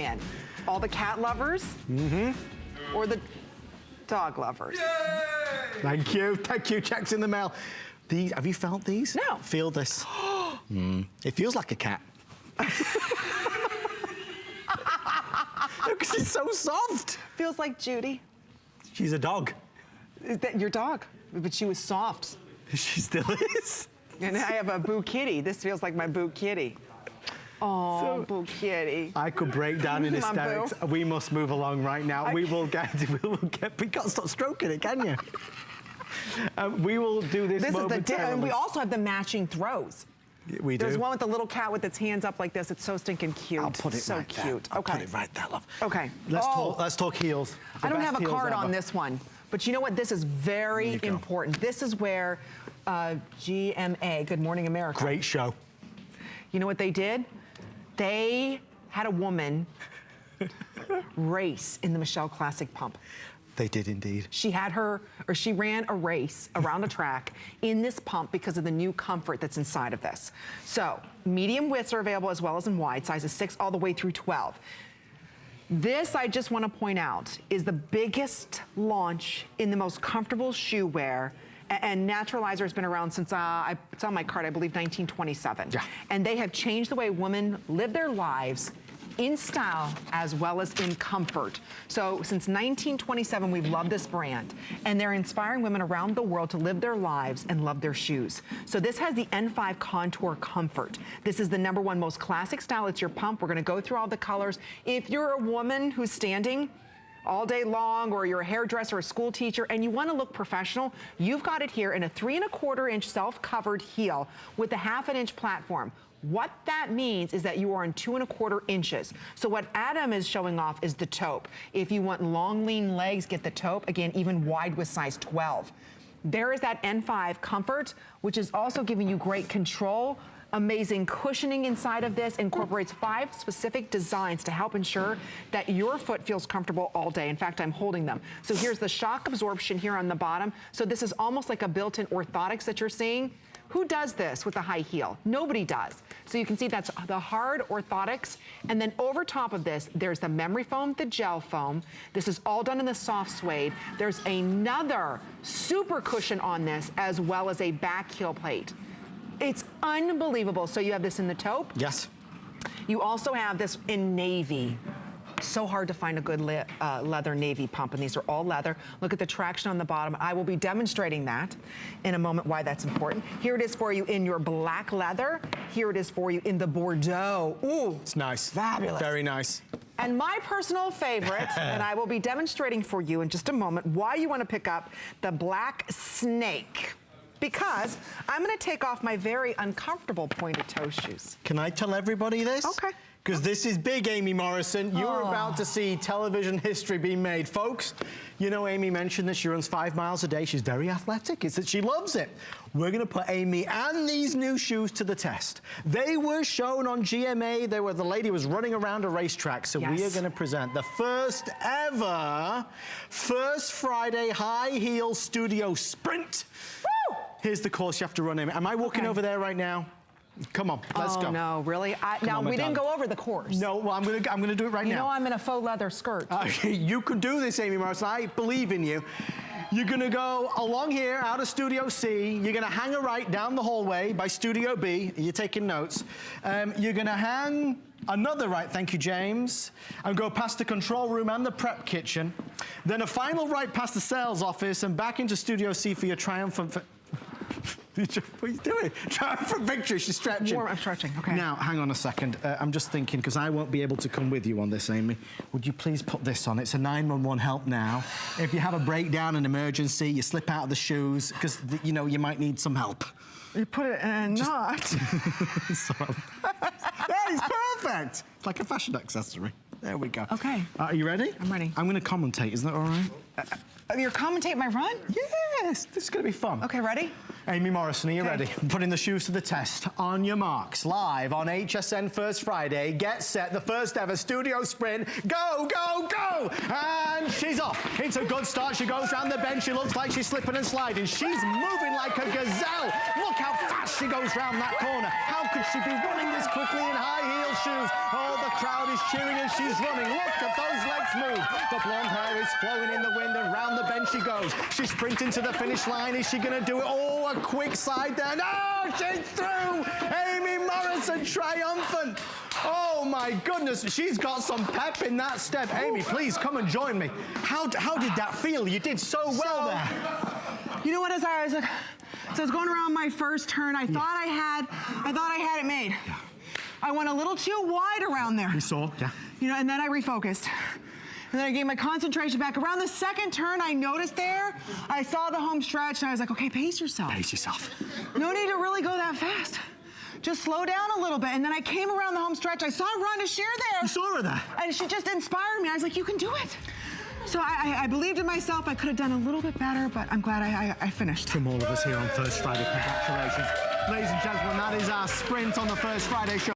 And all the cat lovers or the dog lovers. Yay! Thank you, checks in the mail. These, have you felt these? No. Feel this. It feels like a cat. Because it's so soft. Feels like Judy. She's a dog. Is that your dog? But she was soft. She still is. And I have a Boo Kitty. This feels like my Boo Kitty. Oh, so, Boo Kitty. I could break down in hysterics. We must move along right now. We can't stop stroking it, can you? We will do this momentarily. And we also have the matching throws. We do. There's one with the little cat with its hands up like this. It's so stinking cute. I'll put it so right cute. there. I'll put it right there, love. Okay. Let's talk heels. I don't have a card on this one, but you know what? This is very important. This is where GMA, Good Morning America. Great show. You know what they did? They had a woman race in the Michelle Classic pump. They did indeed. She ran a race around a track in this pump because of the new comfort that's inside of this. So, medium widths are available as well as in wide, sizes 6 all the way through 12. This, I just want to point out, is the biggest launch in the most comfortable shoe wear. And Naturalizer has been around since, it's on my card, I believe 1927. Yeah. And they have changed the way women live their lives in style as well as in comfort. So since 1927, we've loved this brand, and they're inspiring women around the world to live their lives and love their shoes. So this has the N5 Contour Comfort. This is the #1 most classic style. It's your pump. We're gonna go through all the colors. If you're a woman who's standing all day long, or you're a hairdresser or a school teacher and you want to look professional, you've got it here in a 3¼ inch self-covered heel with a ½ inch platform. What that means is that you are on 2¼ inches. So what Adam is showing off is the taupe. If you want long, lean legs, get the taupe. Again, even wide with size 12. There is that N5 Comfort, which is also giving you great control. Amazing cushioning inside of this, incorporates 5 specific designs to help ensure that your foot feels comfortable all day. In fact, I'm holding them. So here's the shock absorption here on the bottom. So this is almost like a built-in orthotics that you're seeing. Who does this with a high heel? Nobody does. So you can see that's the hard orthotics. And then over top of this, there's the memory foam, the gel foam. This is all done in the soft suede. There's another super cushion on this, as well as a back heel plate. It's unbelievable. So you have this in the taupe. Yes. You also have this in navy. So hard to find a good leather navy pump, and these are all leather. Look at the traction on the bottom. I will be demonstrating that in a moment, why that's important. Here it is for you in your black leather. Here it is for you in the Bordeaux. Ooh, it's nice. Fabulous. Very nice. And my personal favorite, and I will be demonstrating for you in just a moment, why you want to pick up the Black Snake. Because I'm going to take off my very uncomfortable pointed toe shoes. Can I tell everybody this? Okay. Because this is big, Amy Morrison. You're about to see television history being made. Folks, you know Amy mentioned that she runs 5 miles a day. She's very athletic. It's that she loves it. We're going to put Amy and these new shoes to the test. They were shown on GMA. The lady was running around a racetrack. So we are going to present the first ever First Friday High Heel Studio Sprint. Woo! Here's the course you have to run, Amy. Am I walking over there right now? Come on, let's go. Oh no, really? Now we didn't go over the course. No, well, I'm gonna do it right now. You know I'm in a faux leather skirt. You can do this, Amy Morrison. I believe in you. You're gonna go along here, out of Studio C. You're gonna hang a right down the hallway by Studio B. You're taking notes. You're gonna hang another right, thank you, James, and go past the control room and the prep kitchen. Then a final right past the sales office and back into Studio C for your triumphant... What are you doing? Triumphant victory, she's stretching. I'm stretching, okay. Now, hang on a second. I'm just thinking, because I won't be able to come with you on this, Amy. Would you please put this on? It's a 911 help now. If you have a breakdown, an emergency, you slip out of the shoes, because, you know, you might need some help. You put it in a knot. That is perfect. It's like a fashion accessory. There we go. Okay. Are you ready? I'm ready. I'm going to commentate. Isn't that all right? You're commentating my run? Yes. This is going to be fun. Okay, ready? Amy Morrison, are you ready? I'm putting the shoes to the test. On your marks, live on HSN First Friday. Get set, the first ever studio sprint. Go, go, go! And she's off. It's a good start. She goes round the bend. She looks like she's slipping and sliding. She's moving like a gazelle. Look how fast she goes round that corner. How could she be running this quickly in high heel shoes? Oh, the crowd is cheering as she's running. Look at those legs move. The blonde hair is flowing in the wind, and round the bend she goes. She's sprinting to the finish line. Is she going to do it? Oh, a quick side there. No, she's through. Amy Morrison triumphant. Oh my goodness, she's got some pep in that step. Amy, please come and join me. How did that feel? You did so well there. You know what? As I was going around my first turn, I thought I had it made. Yeah. I went a little too wide around there. You saw? Yeah. You know, and then I refocused. And then I gave my concentration back. Around the second turn, I noticed there, I saw the home stretch, and I was like, okay, pace yourself. Pace yourself. No need to really go that fast. Just slow down a little bit. And then I came around the home stretch. I saw Rhonda Shear there. You saw her there? And she just inspired me. I was like, you can do it. So I believed in myself. I could have done a little bit better, but I'm glad I finished. From all of us here on First Friday, congratulations. Ladies and gentlemen, that is our sprint on the First Friday show.